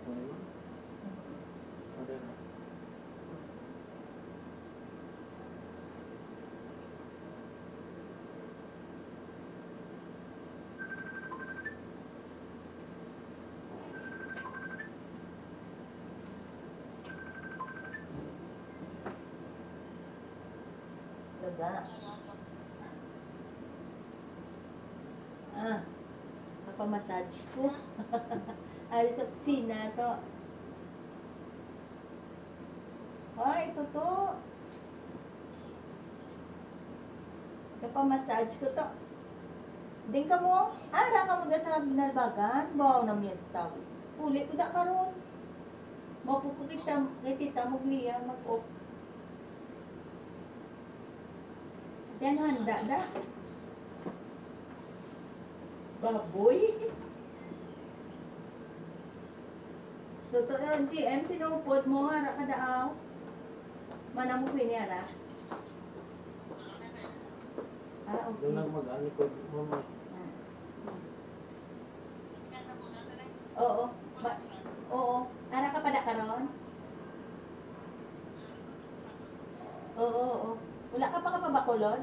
Ano? Ada na. Daga. Napamassage ko. Ay, sa kusina to. Ay, ito to. Napamassage ko to. Din ka mo? Ara ka mo da sa binalbagan. Bawa na miya sa tawid. Uli ko da karon. Mapupukita, kay tita mo gliya, mag-op. Yan, handa da. Baboy. Totoo yun, GM, sinupod mo, hara ka daaw. Manang mo pini, hara? Okay. Doon lang mag-ani ko, mama. Oo. Oo. Hara ka pa da karon? Oo. Wala ka pa kapabakulod?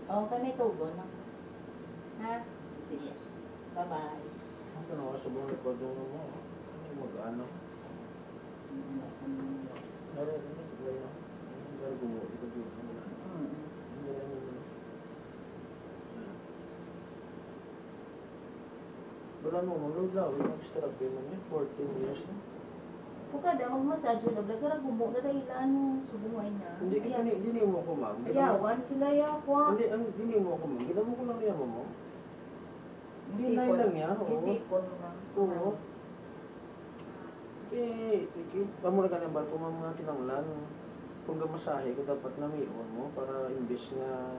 Oo, may tubo, no? Ha? Sige. Bye-bye. Ang tanawa sa buong record mo. Mag-ano? Dari gumo. Ito dito. Wala mo, mag-load yung extra pay mo niya. 14 years na. Puka da, mag-massage mo na. Kaya gumo na ilan subungay na. Hindi mo ko, ma'am. Ayawan sila yakwa. Hindi mo ko, ma'am. Ginamo ko lang niya, ma'am. Hinay lang niya. Ipon na. Oo. Pamula ka ng barko, ma'am, nga kinanglan. Kung gamasahe ka, dapat namion mo para imbis na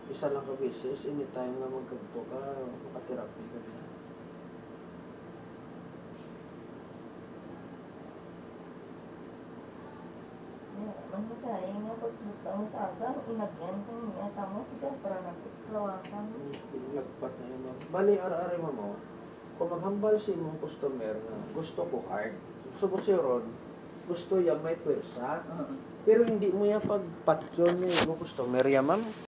isa lang ka beses, anytime na magkanto ka, makatherapy ka na. Ang masayang nga pagbutang sa agar, inagyan ko niya, tamo, tiga, para nagpuslawakan. Lagpat na yun, ma'am. Bali, ara-ara, ma'am, oh. Kung maghambal si mong customer na gusto ko card, subok si Ron, gusto yan may pwersa, pero hindi mo yan pagpatyon ni mong customer yan, ma'am.